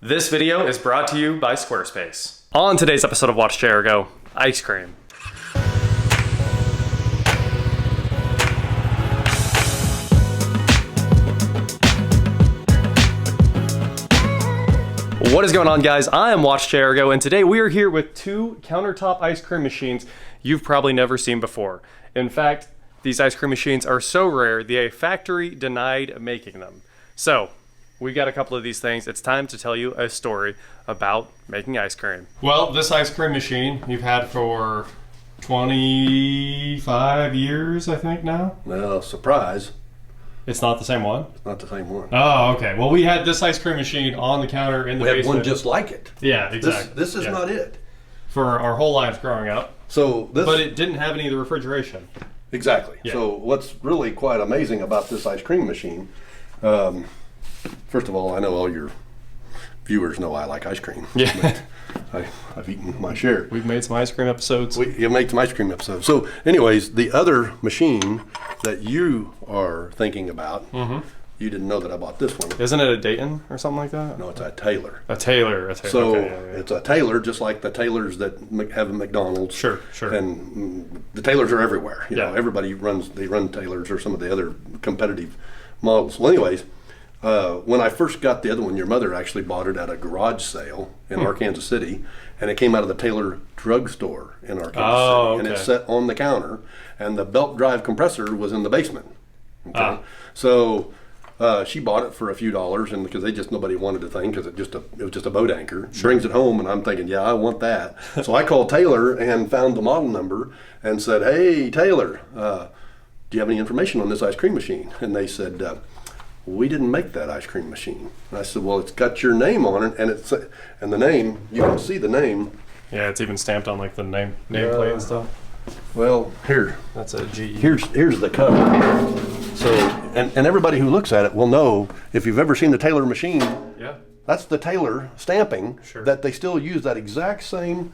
This video is brought to you by Squarespace. On today's episode of WatchJRGo, ice cream. What is going on, guys? I am WatchJRGo, and today we are here with two countertop ice cream machines you've probably never seen before. In fact, these ice cream machines are so rare, the factory denied making them. So, we got a couple of these things. It's time to tell you a story about making ice cream. Well, this ice cream machine you've had for 25 years, I think now? Well, surprise. It's not the same one? It's not the same one. Oh, okay. Well, we had this ice cream machine on the counter in the basement. We had one just like it. Yeah, exactly. This is not it. For our whole lives growing up. So this, but it didn't have any of the refrigeration. Exactly. Yeah. So what's really quite amazing about this ice cream machine, first of all, I know all your viewers know I like ice cream. Yeah. I've eaten my share. We've made some ice cream episodes. You make some ice cream episodes. So anyways, the other machine that you are thinking about, you didn't know that I bought this one. Isn't it a Dayton or something like that? No, it's a Taylor. A Taylor. So okay, yeah. it's a Taylor, just like the Taylors that have a McDonald's. Sure. And the Taylors are everywhere. You know, everybody run Taylors or some of the other competitive models. Well, anyways, when I first got the other one, your mother actually bought it at a garage sale in Arkansas City, and it came out of the Taylor drugstore in Arkansas City, and it sat on the counter, and the belt drive compressor was in the basement. Okay, so she bought it for a few dollars, and because nobody wanted the thing because it was just a boat anchor. She brings it home, and I'm thinking, yeah, I want that. So I called Taylor and found the model number and said, hey, Taylor, do you have any information on this ice cream machine? And they said, we didn't make that ice cream machine. And I said, well, it's got your name on it, and the name, you can see the name. Yeah, it's even stamped on like the nameplate and stuff. Well, here. That's a GE. Here's the cover. So, and everybody who looks at it will know, if you've ever seen the Taylor machine, that's the Taylor stamping that they still use that exact same.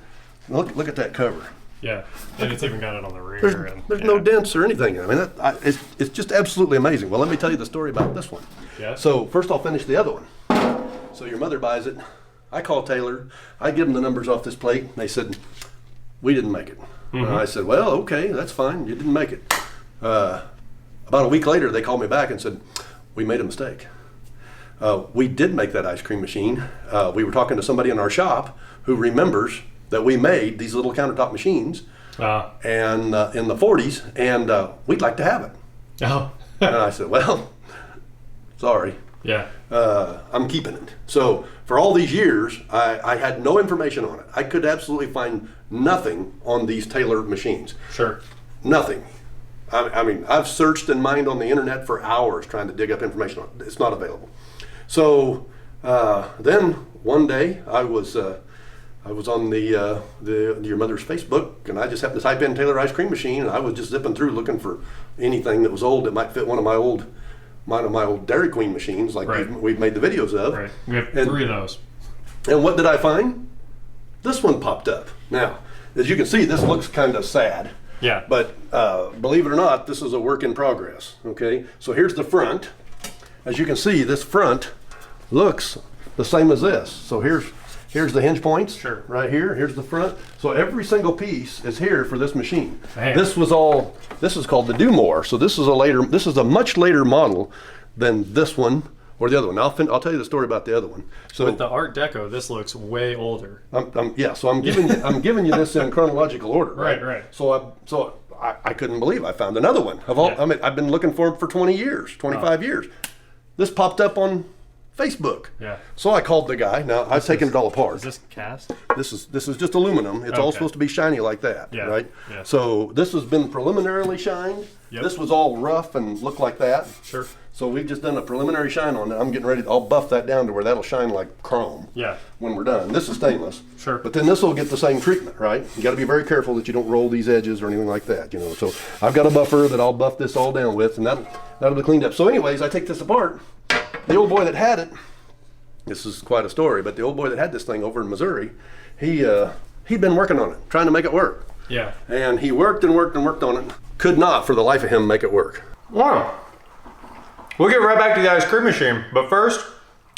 Look at that cover. Yeah, and it's even got it on the rear. There's no dents or anything. I mean, it's just absolutely amazing. Well, let me tell you the story about this one. Yeah. So first I'll finish the other one. So your mother buys it. I call Taylor. I give them the numbers off this plate. They said, we didn't make it. And I said, well, okay, that's fine. You didn't make it. About a week later, they called me back and said, we made a mistake. We did make that ice cream machine. We were talking to somebody in our shop who remembers that we made these little countertop machines and in the 40s, and we'd like to have it. Oh. And I said, well, sorry. Yeah. I'm keeping it. So for all these years, I had no information on it. I could absolutely find nothing on these Taylor machines. Sure. Nothing. I mean, I've searched and mined on the internet for hours trying to dig up information on it. It's not available. So then one day I was on your mother's Facebook, and I just happened to type in Taylor ice cream machine, and I was just zipping through looking for anything that was old that might fit one of my old Dairy Queen machines, like we've made the videos of. Right. We have 3 of those. And what did I find? This one popped up. Now, as you can see, this looks kind of sad. Yeah. But believe it or not, this is a work in progress. Okay. So here's the front. As you can see, this front looks the same as this. So here's the hinge points. Sure. Right here. Here's the front. So every single piece is here for this machine. Man. This is called the Do More. So this is a much later model than this one or the other one. I'll tell you the story about the other one. So with the Art Deco, this looks way older. So I'm giving you this in chronological order. Right. So I couldn't believe I found another one. I mean, I've been looking for it for 20 years, 25 years. This popped up on Facebook. Yeah. So I called the guy. Now I've taken it all apart. Is this cast? This is just aluminum. It's all supposed to be shiny like that, right? Yeah. So this has been preliminarily shined. Yep. This was all rough and looked like that. Sure. So we've just done a preliminary shine on it. I'm getting ready. I'll buff that down to where that'll shine like chrome. Yeah. When we're done. This is stainless. Sure. But then this will get the same treatment, right? You got to be very careful that you don't roll these edges or anything like that, you know. So I've got a buffer that I'll buff this all down with, and that'll be cleaned up. So anyways, I take this apart. The old boy that had it, this is quite a story, but the old boy that had this thing over in Missouri, he'd been working on it, trying to make it work. Yeah. And he worked and worked and worked on it. Could not, for the life of him, make it work. Wow. We'll get right back to the ice cream machine, but first,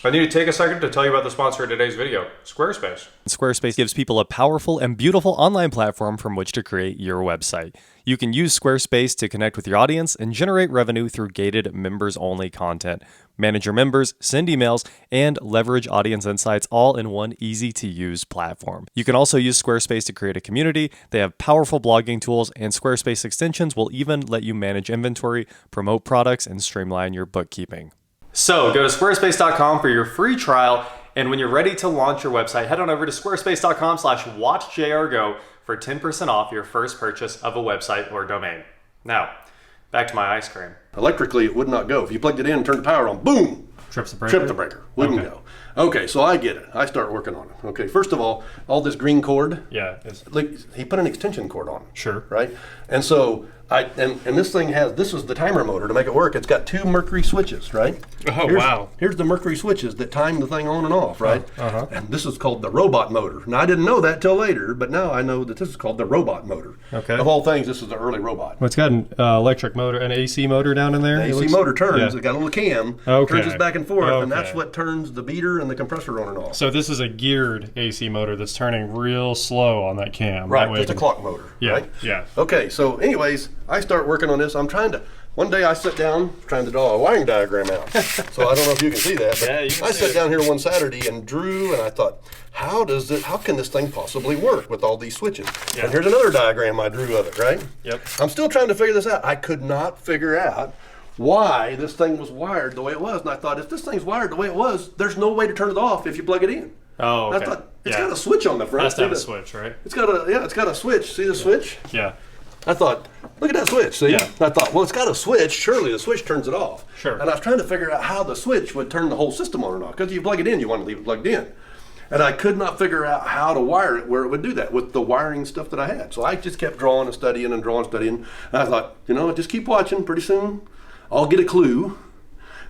I need to take a second to tell you about the sponsor of today's video, Squarespace. Squarespace gives people a powerful and beautiful online platform from which to create your website. You can use Squarespace to connect with your audience and generate revenue through gated members-only content. Manage your members, send emails, and leverage audience insights all in one easy-to-use platform. You can also use Squarespace to create a community. They have powerful blogging tools, and Squarespace extensions will even let you manage inventory, promote products, and streamline your bookkeeping. So go to squarespace.com for your free trial, and when you're ready to launch your website, head on over to squarespace.com/WatchJRGo for 10% off your first purchase of a website or domain. Now, back to my ice cream. Electrically, it would not go. If you plugged it in and turned the power on, boom! Trips the breaker? Tripped the breaker. Wouldn't go. Okay, so I get it. I start working on it. Okay, first of all this green cord. Yeah. Like, he put an extension cord on it. Sure. Right? And so, and this thing this is the timer motor to make it work. It's got 2 mercury switches, right? Oh, wow. Here's the mercury switches that time the thing on and off, right? Uh-huh. And this is called the robot motor. Now, I didn't know that till later, but now I know that this is called the robot motor. Okay. Of all things, this is the early robot. Well, it's got an electric motor, an AC motor down in there. The AC motor turns. It's got a little cam. Okay. Turns it back and forth, and that's what turns the beater and the compressor on and off. So this is a geared AC motor that's turning real slow on that cam. Right, just a clock motor. Yeah, right? yeah. Okay, so anyways, I start working on this. One day I sit down trying to draw a wiring diagram out. So I don't know if you can see that, but Yeah, you can I see sat it. down here one Saturday and drew, and I thought, how can this thing possibly work with all these switches? Yeah. And here's another diagram I drew of it, right? Yep. I'm still trying to figure this out. I could not figure out why this thing was wired the way it was. And I thought, if this thing's wired the way it was, there's no way to turn it off if you plug it in. Oh, okay. I thought, it's got a switch on the front. Has to have a switch, right? It's got a switch. See the switch? Yeah. I thought, look at that switch, see? Yeah. I thought, well, it's got a switch. Surely the switch turns it off. Sure. And I was trying to figure out how the switch would turn the whole system on and off. Because you plug it in, you want to leave it plugged in. And I could not figure out how to wire it where it would do that with the wiring stuff that I had. So I just kept drawing and studying and drawing and studying. And I thought, just keep watching. Pretty soon, I'll get a clue,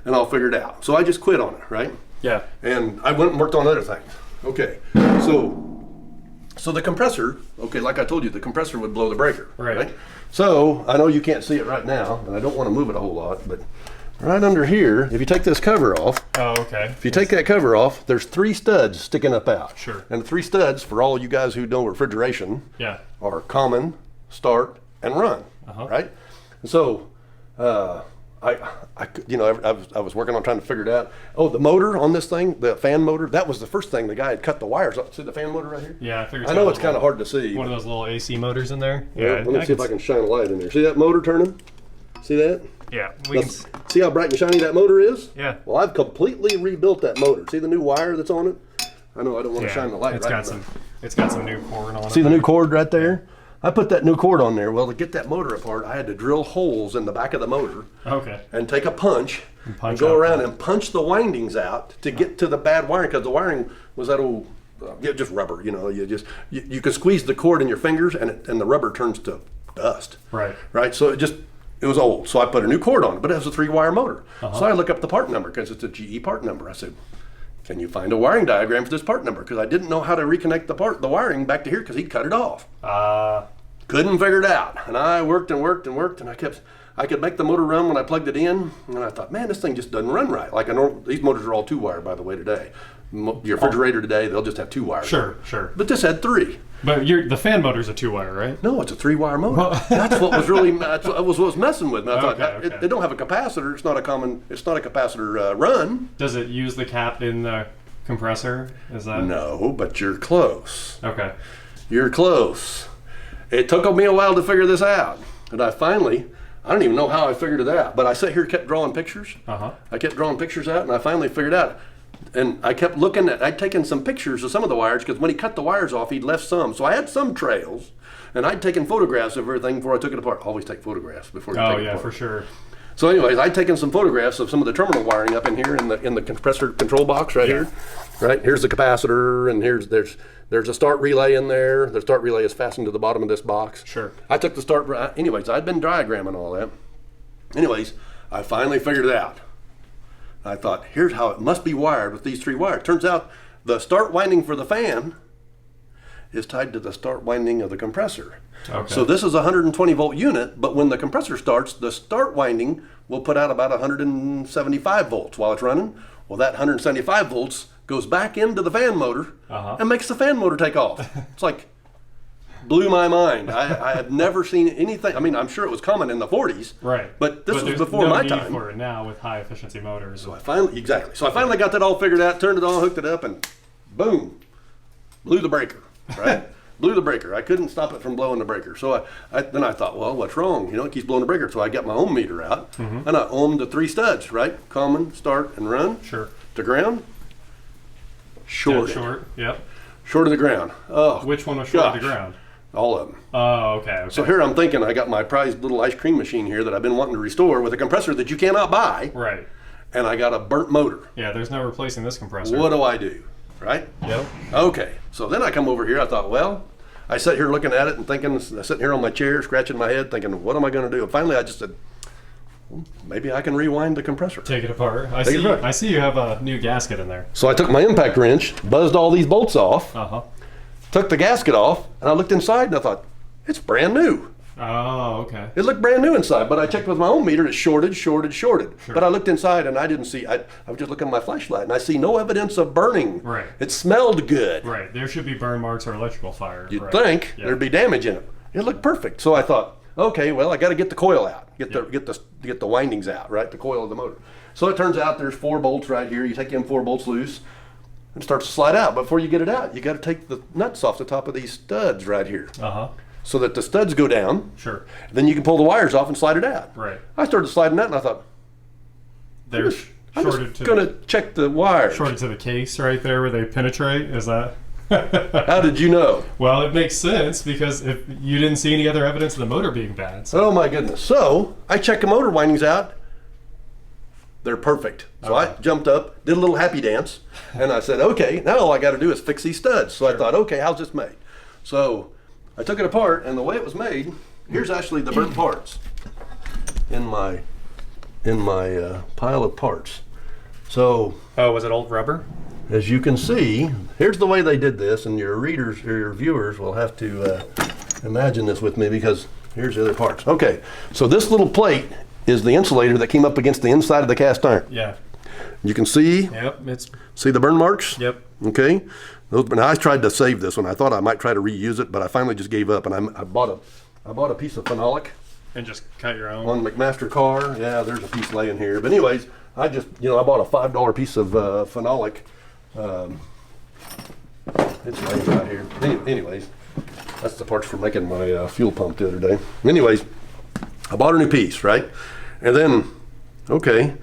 and I'll figure it out. So I just quit on it, right? Yeah. And I went and worked on other things. Okay, so the compressor, like I told you, the compressor would blow the breaker. Right. So I know you can't see it right now, and I don't want to move it a whole lot, but right under here, if you take this cover off, if you take that cover off, there's 3 studs sticking up out. Sure. And the 3 studs, for all you guys who know refrigeration, are common, start, and run. Right? And so I was working on trying to figure it out. Oh, the motor on this thing, the fan motor, that was the first thing the guy had cut the wires up. See the fan motor right here? Yeah, I figured. I know it's kind of hard to see. One of those little AC motors in there. Yeah, let me see if I can shine a light in there. See that motor turning? See that? Yeah. See how bright and shiny that motor is? Yeah. Well, I've completely rebuilt that motor. See the new wire that's on it? I know I don't want to shine the light right now. It's got some new cord on it. See the new cord right there? I put that new cord on there. Well, to get that motor apart, I had to drill holes in the back of the motor. Okay. And take a punch and go around and punch the windings out to get to the bad wiring, because the wiring was that old, just rubber. You could squeeze the cord in your fingers, and the rubber turns to dust. Right. Right. So it was old. So I put a new cord on it, but it has a 3-wire motor. So I look up the part number because it's a GE part number. I said, can you find a wiring diagram for this part number? Because I didn't know how to reconnect the wiring back to here because he'd cut it off. Couldn't figure it out. And I worked and worked and worked, and I could make the motor run when I plugged it in. And I thought, man, this thing just doesn't run right. These motors are all 2-wire, by the way, today. Your refrigerator today, they'll just have 2 wires. Sure. But this had 3. But the fan motor's a 2-wire, right? No, it's a 3-wire motor. That's what was really what was messing with me. I thought they don't have a capacitor. It's not a capacitor run. Does it use the cap in the compressor? Is that? No, but you're close. Okay. You're close. It took me a while to figure this out, and I don't even know how I figured it out, but I sat here, kept drawing pictures. I kept drawing pictures out, and I finally figured out. And I kept looking I'd taken some pictures of some of the wires, because when he cut the wires off, he'd left some. So I had some trails, and I'd taken photographs of everything before I took it apart. Always take photographs before you take it apart. Oh, yeah, for sure. So anyways, I'd taken some photographs of some of the terminal wiring up in here in the compressor control box right here. Right, here's the capacitor, and there's a start relay in there. The start relay is fastened to the bottom of this box. Sure. I took the start, anyways, I'd been diagramming all that. Anyways, I finally figured it out. I thought, here's how it must be wired with these 3 wires. Turns out the start winding for the fan is tied to the start winding of the compressor. Okay. So this is a 120 volt unit, but when the compressor starts, the start winding will put out about 175 volts while it's running, Well, that 175 volts goes back into the fan motor and makes the fan motor take off. It's like, blew my mind. I had never seen anything. I mean, I'm sure it was common in the 40s. Right. But this was before my time. For it now with high efficiency motors. So I finally got that all figured out, turned it on, hooked it up, and boom, blew the breaker, right? Blew the breaker. I couldn't stop it from blowing the breaker. So then I thought, well, what's wrong? You know, it keeps blowing the breaker. So I got my ohm meter out, and I ohmed the 3 studs, right? Common, start, and run. Sure. To ground. Short. Short, yep. Short of the ground. Oh, which one was short of the ground? All of them. Oh, okay. So here I'm thinking, I got my prized little ice cream machine here that I've been wanting to restore with a compressor that you cannot buy. Right. And I got a burnt motor. Yeah, there's no replacing this compressor. What do I do? Right? Yep. Okay. So then I come over here. I thought, well, I sat here looking at it and thinking, sitting here on my chair, scratching my head, thinking, what am I going to do? And finally, I just said, well, maybe I can rewind the compressor. Take it apart. I see you have a new gasket in there. So I took my impact wrench, buzzed all these bolts off, took the gasket off, and I looked inside and I thought, it's brand new. Oh, okay. It looked brand new inside, but I checked with my own meter, it's shorted. Sure. But I looked inside and I didn't see, I was just looking at my flashlight and I see no evidence of burning. Right. It smelled good. Right. There should be burn marks or electrical fire. You'd think there'd be damage in it. It looked perfect. So I thought, okay, well, I got to get the coil out, get the windings out, right? The coil of the motor. So it turns out there's 4 bolts right here. You take them 4 bolts loose and it starts to slide out. But before you get it out, you got to take the nuts off the top of these studs right here. So that the studs go down. Sure. Then you can pull the wires off and slide it out. Right. I started sliding that and I thought, I'm just going to check the wires. Shorted to the case right there where they penetrate. Is that? How did you know? Well, it makes sense because if you didn't see any other evidence of the motor being bad. So. Oh my goodness. So I checked the motor windings out. They're perfect. So I jumped up, did a little happy dance, and I said, okay, now all I got to do is fix these studs. So I thought, okay, how's this made? So I took it apart, and the way it was made, here's actually the burnt parts in my pile of parts. So, was it old rubber? As you can see, here's the way they did this, and your readers or your viewers will have to imagine this with me because here's the other parts. Okay, so this little plate is the insulator that came up against the inside of the cast iron. Yeah. You can see. Yep. See the burn marks? Yep. Okay. Now I tried to save this one. I thought I might try to reuse it, but I finally just gave up, and I bought a piece of phenolic. And just cut your own? On McMaster car. Yeah, there's a piece laying here. But anyways, I bought a $5 piece of phenolic. It's laying right here. Anyways, that's the parts for making my fuel pump the other day. Anyways, I bought a new piece, right? And then, okay,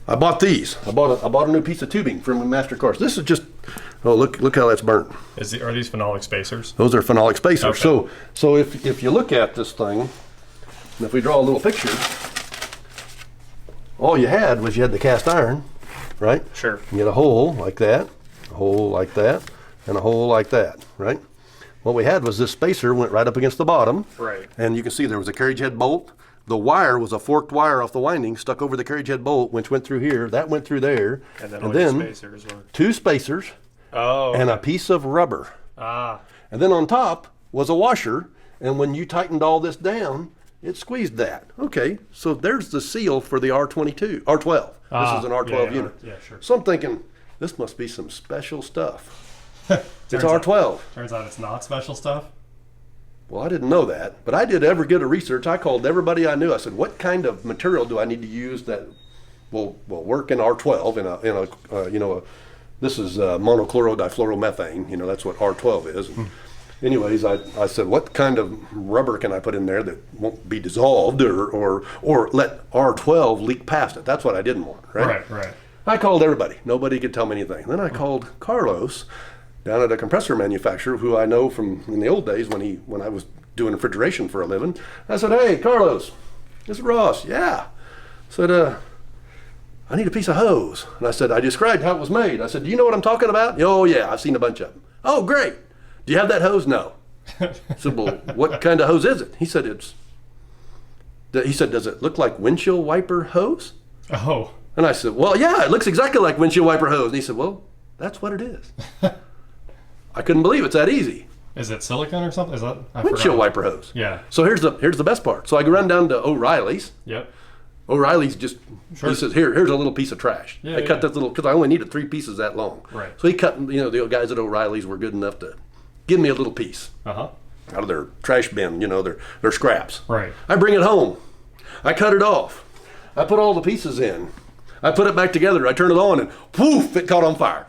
I bought these. I bought a new piece of tubing from McMaster cars. This is just, look how that's burnt. Are these phenolic spacers? Those are phenolic spacers. Okay. So if you look at this thing, and if we draw a little picture, all you had was the cast iron, right? Sure. You get a hole like that, a hole like that, and a hole like that, right? What we had was this spacer went right up against the bottom. Right. And you can see there was a carriage head bolt. The wire was a forked wire off the winding stuck over the carriage head bolt, which went through here. That went through there. And then spacers were... 2 spacers and a piece of rubber. And then on top was a washer. And when you tightened all this down, it squeezed that. Okay, so there's the seal for the R12. This is an R12 unit. Yeah, sure. So I'm thinking, this must be some special stuff. It's R12. Turns out it's not special stuff. Well, I didn't know that, but I did ever get a research. I called everybody I knew. I said, what kind of material do I need to use that will work in R12 this is monochloro-difluoromethane. That's what R12 is. Anyways, I said, what kind of rubber can I put in there that won't be dissolved or let R12 leak past it? That's what I didn't want, right? Right. I called everybody. Nobody could tell me anything. Then I called Carlos down at a compressor manufacturer who I know from in the old days when I was doing refrigeration for a living. I said, hey, Carlos, this is Ross. Yeah. I said, I need a piece of hose. And I said, I described how it was made. I said, do you know what I'm talking about? Oh, yeah, I've seen a bunch of them. Oh, great. Do you have that hose? No. I said, well, what kind of hose is it? He said, does it look like windshield wiper hose? Oh. And I said, well, yeah, it looks exactly like windshield wiper hose. And he said, well, that's what it is. I couldn't believe it's that easy. Is it silicone or something? Is that windshield wiper hose? Yeah. So here's the best part. So I run down to O'Reilly's. Yep. O'Reilly's just, Sure. he says, here's a little pice of trash. Yeah, I cut that little, because I only needed 3 pieces that long. Right. So he cut, the guys at O'Reilly's were good enough to give me a little piece Uh-huh. out of their trash bin, their scraps. Right. I bring it home. I cut it off. I put all the pieces in. I put it back together. I turn it on and poof, it caught on fire.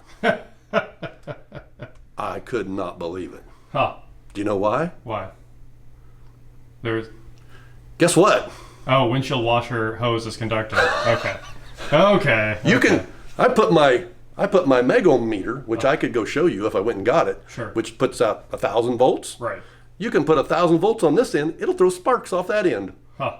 I could not believe it. Huh. Do you know why? Why? There's... Guess what? Oh, windshield washer hose is conductor. Okay. Okay. You can, I put my megometer, which I could go show you if I went and got it, Sure. which puts out 1,000 volts. Right. You can put 1,000 volts on this end, it'll throw sparks off that end. Huh.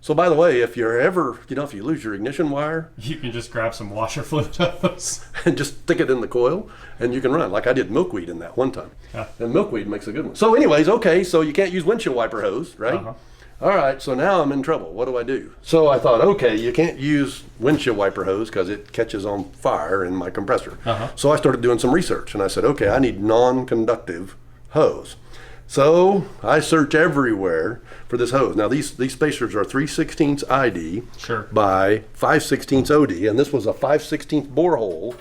So by the way, if you're ever, if you lose your ignition wire, You can just grab some washer fluid hose. and just stick it in the coil, and you can run. Like I did milkweed in that one time. Yeah. And milkweed makes a good one. So anyways, okay, so you can't use windshield wiper hose, right? Uh-huh. All right, so now I'm in trouble. What do I do? So I thought, okay, you can't use windshield wiper hose because it catches on fire in my compressor. Uh-huh. So I started doing some research, and I said, okay, I need non-conductive hose. So I search everywhere for this hose. Now these spacers are 3/16 ID Sure. by 5/16 OD, and this was a 5/16 bore hole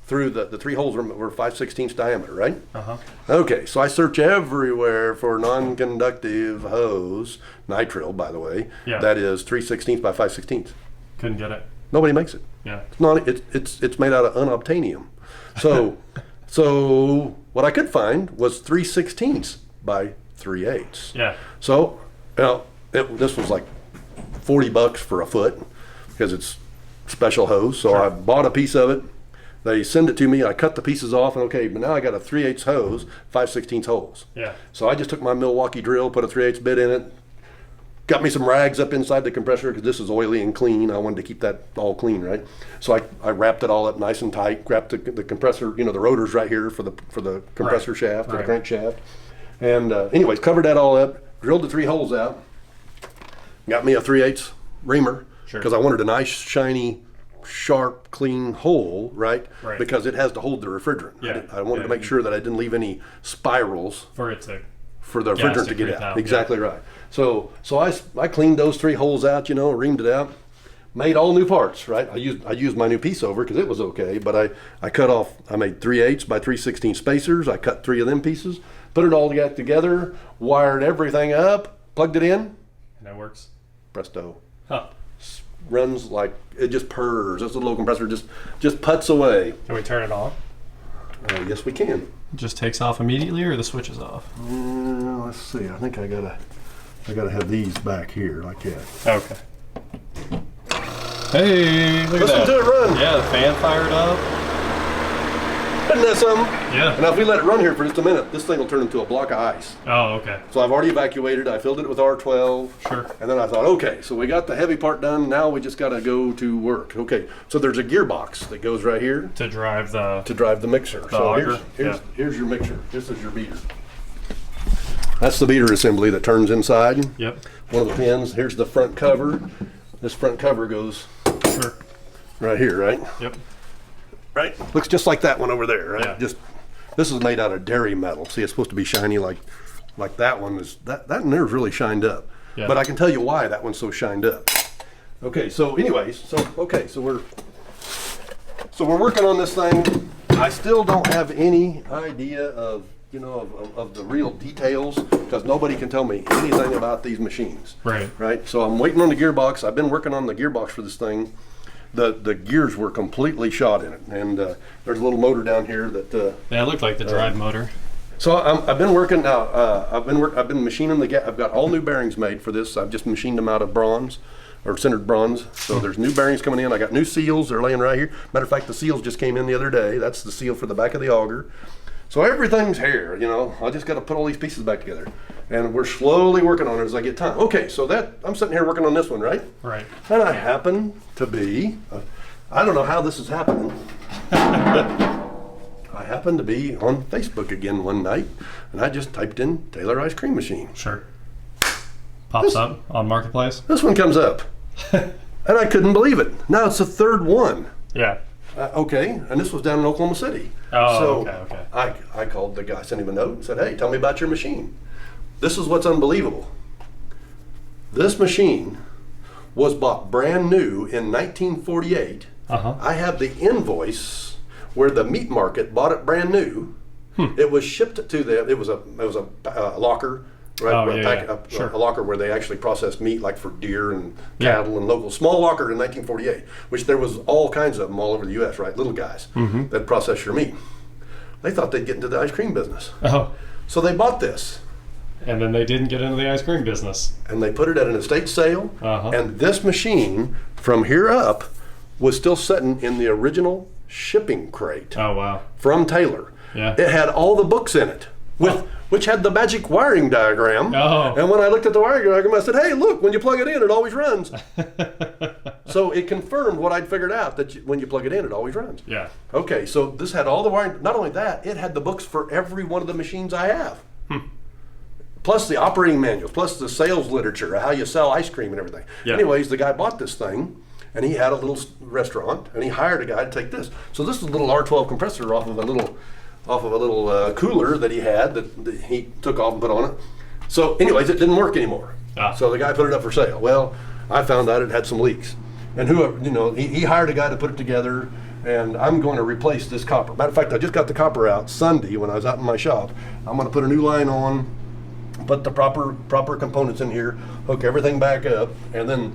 through the 3 holes were 5/16 diameter, right? Uh-huh. Okay, so I search everywhere for non-conductive hose, nitrile, by the way. Yeah. That is 3/16 by 5/16. Couldn't get it. Nobody makes it. Yeah. It's not. It's made out of unobtainium. So so what I could find was 3/16 by 3/8. Yeah. So this was like $40 for a foot because it's special hose. So I bought a piece of it. They send it to me. I cut the pieces off, and okay, but now I got a 3/8 hose, 5/16 holes. Yeah. So I just took my Milwaukee drill, put a 3/8 bit in it, got me some rags up inside the compressor because this is oily and clean. I wanted to keep that all clean, right? So I wrapped it all up nice and tight. Wrapped the compressor, the rotors right here for the compressor shaft or the crankshaft. And anyways, covered that all up, drilled the 3 holes out, got me a 3/8 reamer because I wanted a nice, shiny, sharp, clean hole, right? Because it has to hold the refrigerant. Yeah. I wanted to make sure that I didn't leave any spirals For the refrigerant to get out. Exactly yeah. right. So I cleaned those 3 holes out, reamed it out, made all new parts, right? I used my new piece over because it was okay, but I cut off, I made 3/8 by 3/16 spacers. I cut 3 of them pieces, put it all together, wired everything up, plugged it in. And that works. Presto. Huh. Runs like, it just purrs. This little compressor just puts away. Can we turn it on? Yes, we can. It just takes off immediately, or the switch is off? Let's see. I think I gotta have these back here like that. Okay. Hey, look at that. Listen to it run. Yeah, the fan fired up. Isn't that something? Yeah. Now if we let it run here for just a minute, this thing will turn into a block of ice. Oh, okay. So I've already evacuated. I filled it with R12. Sure. And then I thought, okay, so we got the heavy part done. Now we just got to go to work. Okay. So there's a gearbox that goes right here To drive the mixer. So auger. here's your mixer. This is your beater. That's the beater assembly that turns inside. Yep. One of the pins. Here's the front cover. This front cover goes Sure. right here, right? Yep. Right? Looks just like that one over there, right? Yeah. This is made out of dairy metal. See, it's supposed to be shiny like that one is. That one there's really shined up. Yeah. But I can tell you why that one's so shined up. Okay, so anyways, so we're working on this thing. I still don't have any idea of the real details because nobody can tell me anything about these machines. Right. So I'm waiting on the gearbox. I've been working on the gearbox for this thing. The gears were completely shot in it, and there's a little motor down here that. Yeah, it looked like the drive motor. So I've been working now. I've been machining I've got all new bearings made for this. I've just machined them out of bronze, or centered bronze. So there's new bearings coming in. I got new seals. They're laying right here. Matter of fact, the seals just came in the other day. That's the seal for the back of the auger. So everything's here. I just got to put all these pieces back together, and we're slowly working on it as I get time. Okay, so I'm sitting here working on this one, right? Right. And I happen to be, I don't know how this is happening, but I happened to be on Facebook again one night, and I just typed in Taylor ice cream machine. Sure. Pops up on Marketplace. This one comes up, and I couldn't believe it. Now it's the 3rd one. Yeah. Okay, and this was down in Oklahoma City. Oh, so okay. I called the guy, sent him a note, and said, hey, tell me about your machine. This is what's unbelievable. This machine was bought brand new in 1948. Uh-huh. I have the invoice where the meat market bought it brand new. It was shipped to them. It was a locker, right? Sure. A locker where they actually processed meat, like for deer and cattle and local. Small locker in 1948, which there was all kinds of them all over the U.S. Right, little guys that process your meat. They thought they'd get into the ice cream business, so they bought this. And then they didn't get into the ice cream business. And they put it at an estate sale. And this machine, from here up, was still sitting in the original shipping crate. Oh, wow. From Taylor. Yeah. It had all the books in it, which had the magic wiring diagram. Oh. And when I looked at the wiring diagram, I said, hey, look, when you plug it in, it always runs. So it confirmed what I'd figured out, that when you plug it in, it always runs. Yeah. Okay, so this had all the wiring. Not only that, it had the books for every one of the machines I have. Plus the operating manuals, plus the sales literature, how you sell ice cream and everything. Yeah. Anyways, the guy bought this thing, and he had a little restaurant, and he hired a guy to take this. So this is a little R12 compressor off of a little cooler that he had that he took off and put on it. So anyways, it didn't work anymore. So the guy put it up for sale. Well, I found out it had some leaks. And whoever, he hired a guy to put it together, and I'm going to replace this copper. Matter of fact, I just got the copper out Sunday when I was out in my shop. I'm going to put a new line on, put the proper components in here, hook everything back up, and then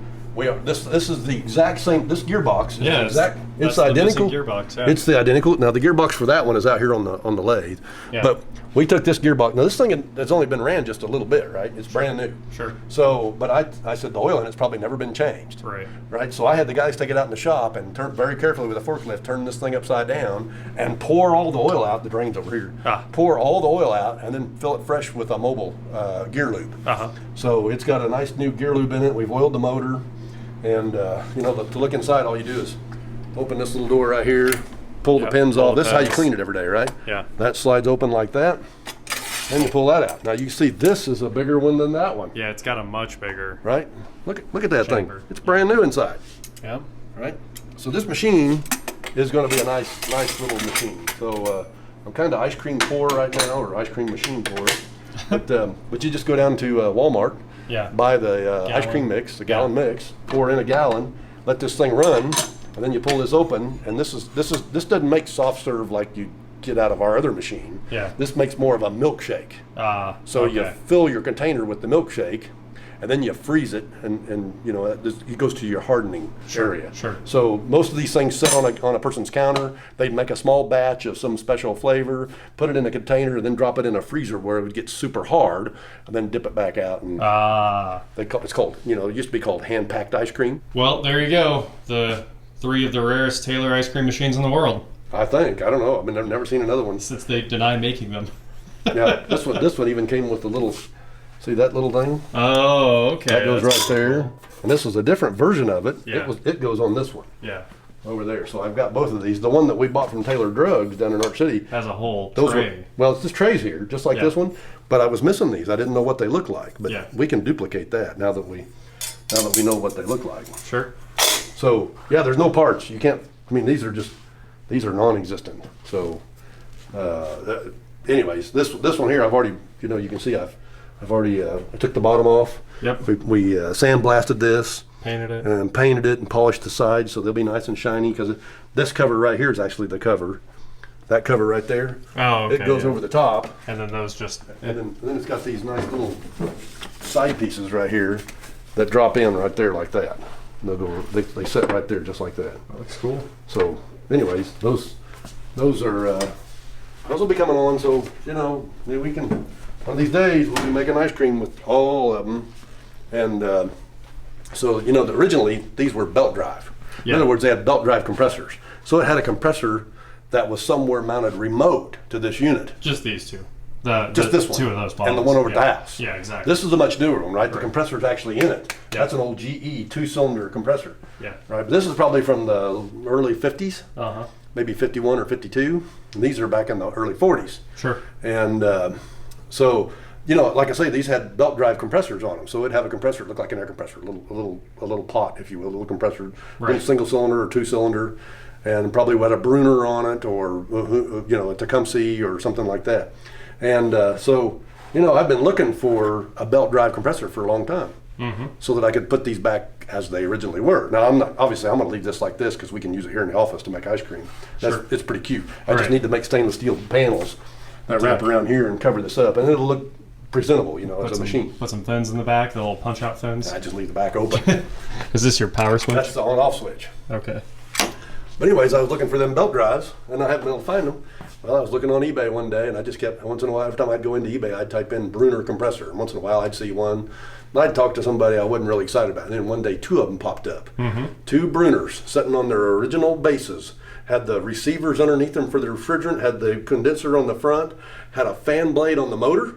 this is the exact same. This gearbox is the exact. It's identical. Gearbox, yeah. It's the identical. Now the gearbox for that one is out here on the lathe. Yeah. But we took this gearbox. Now this thing has only been ran just a little bit, right? It's brand new. Sure. So, but I said the oil in it's probably never been changed. Right. Right. So I had the guys take it out in the shop and turn very carefully with a forklift, turn this thing upside down, and pour all the oil out. The drain's over here. Pour all the oil out, and then fill it fresh with a mobile gear lube. So it's got a nice new gear lube in it. We've oiled the motor. And, to look inside, all you do is open this little door right here, pull the pins off. This is how you clean it every day, right? Yeah. That slides open like that, and you pull that out. Now, you can see this is a bigger one than that one. Yeah, it's got a much bigger. Right? Look at that chamber. thing. It's brand new inside. Yeah. Right? So this machine is going to be a nice little machine. So I'm kind of ice cream poor right now, or ice cream machine poor. But you just go down to Walmart. Yeah. Buy the ice cream mix, the gallon mix, pour in a gallon, let this thing run, and then you pull this open. And this doesn't make soft serve like you get out of our other machine. Yeah. This makes more of a milkshake. So you fill your container with the milkshake, and then you freeze it, and it goes to your hardening area. Sure. So most of these things sit on a person's counter. They'd make a small batch of some special flavor, put it in a container, and then drop it in a freezer where it would get super hard, and then dip it back out. And it's called, it used to be called hand-packed ice cream. Well, there you go. The 3 of the rarest Taylor ice cream machines in the world. I think. I don't know. I've never seen another one. Since they deny making them. Yeah, this one even came with the little. See that little thing? Oh, okay. That goes right there. Cool. And this is a different version of it. Yeah. It goes on this one. Yeah. Over there. So I've got both of these. The one that we bought from Taylor Drugs down in Arch City has a whole tray. It's this tray's here, just like this one. But I was missing these. I didn't know what they look like. But we can duplicate that now that we know what they look like. Sure. So there's no parts. You can't. I mean, these are non-existent. So, anyways, this one here, I've already. You can see I've already I took the bottom off. Yep. We sandblasted this. Painted it. And painted it and polished the sides so they'll be nice and shiny, because this cover right here is actually the cover. That cover right there. Oh, okay. It goes over the top. And then those just... And then it's got these nice little side pieces right here that drop in right there like that. And they sit right there just like that. That looks cool. So anyways, those will be coming on, so maybe we can, one of these days we'll be making ice cream with all of them. And so originally these were belt drive. In other words, they had belt drive compressors. So it had a compressor that was somewhere mounted remote to this unit. Just these two. Just this one. 2 of those bottles. And the one over at the house. Yeah, exactly. This is a much newer one, right? The compressor's actually in it. Yeah. That's an old GE 2-cylinder compressor. Yeah. Right. But this is probably from the early 50s. Uh-huh. Maybe 51 or 52. And these are back in the early 40s. Sure. And so, like I say, these had belt drive compressors on them. So it'd have a compressor, look like an air compressor, a little pot, if you will, a little compressor, right. Single cylinder or 2-cylinder, and probably had a Brunner on it, or a Tecumseh or something like that. And so I've been looking for a belt drive compressor for a long time. so that I could put these back as they originally were. Now, I'm going to leave this like this because we can use it here in the office to make ice cream. It's pretty cute. I just need to make stainless steel panels that wrap around here and cover this up, and it'll look presentable, as a machine. Put some fins in the back, the little punch-out fins. I just leave the back open. Is this your power switch? That's the on-off switch. Okay. But anyways, I was looking for them belt drives, and I haven't been able to find them. Well, I was looking on eBay one day, and I just kept, once in a while, every time I'd go into eBay, I'd type in Brunner compressor. And once in a while, I'd see one. And I'd talk to somebody I wasn't really excited about. And then one day, 2 of them popped up. 2 Brunners sitting on their original bases. Had the receivers underneath them for the refrigerant, had the condenser on the front, had a fan blade on the motor.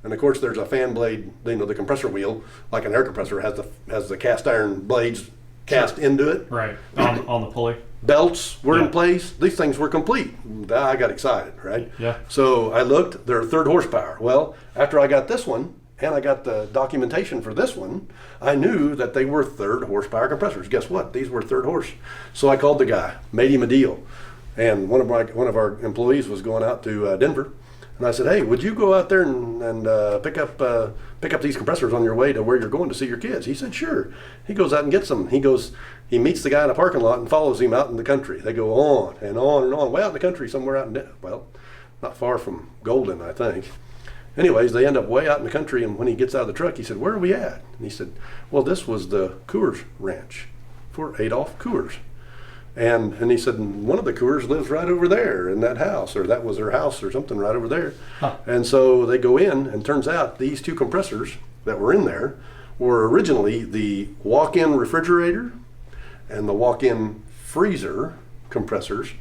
And of course, there's a fan blade, the compressor wheel, like an air compressor, has the cast iron blades cast into it. Right, on the pulley. Belts were in place. These things were complete. I got excited, right? Yeah. So I looked, they're 3rd horsepower. Well, after I got this one, and I got the documentation for this one, I knew that they were 3rd horsepower compressors. Guess what? These were 3rd horse. So I called the guy, made him a deal. And one of our employees was going out to Denver. And I said, hey, would you go out there and pick up these compressors on your way to where you're going to see your kids? He said, sure. He goes out and gets them. He meets the guy in a parking lot and follows him out in the country. They go on and on and on, way out in the country, somewhere out not far from Golden, I think. Anyways, they end up way out in the country, and when he gets out of the truck, he said, where are we at? And he said, well, this was the Coors Ranch for Adolph Coors. And he said, one of the Coors lives right over there in that house, or that was their house or something right over there. Huh. And so they go in, and turns out these 2 compressors that were in there were originally the walk-in refrigerator and the walk-in freezer compressors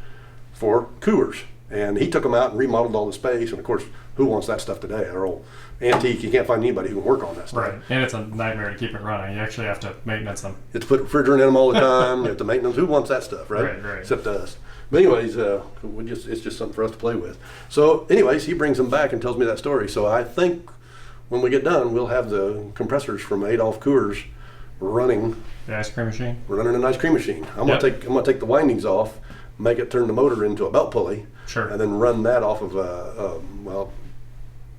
for Coors. And he took them out and remodeled all the space. And of course, who wants that stuff today? They're old antique. You can't find anybody who can work on that stuff. Right. And it's a nightmare to keep it running. You actually have to maintenance them. You have to put refrigerant in them all the time. You have to maintenance. Who wants that stuff, right? Right. Except us. But anyways, it's just something for us to play with. So anyways, he brings them back and tells me that story. So I think when we get done, we'll have the compressors from Adolph Coors running. The ice cream machine? Running an ice cream machine. I'm gonna take the windings off, make it turn the motor into a belt pulley. Sure. And then run that off of well,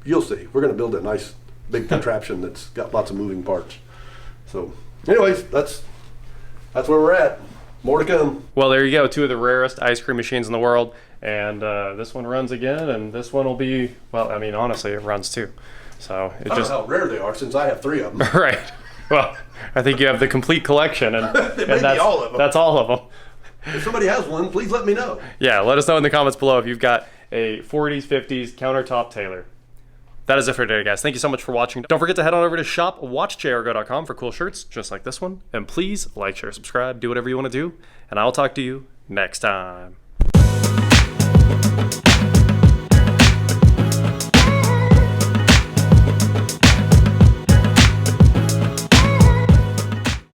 you'll see. We're going to build a nice big contraption that's got lots of moving parts. So anyways, that's where we're at. More to come. Well, there you go. 2 of the rarest ice cream machines in the world. And this one runs again, and this one will be, well, I mean, honestly, it runs too. So I don't know how rare they are since I have 3 of them. Right. Well, I think you have the complete collection, and, and that's all of them. That's all of them. If somebody has one, please let me know. Yeah, let us know in the comments below if you've got a 40s, 50s countertop Taylor. That is it for today, guys. Thank you so much for watching. Don't forget to head on over to shop.watchjrgo.com for cool shirts just like this one. And please like, share, subscribe, do whatever you want to do. And I'll talk to you next time.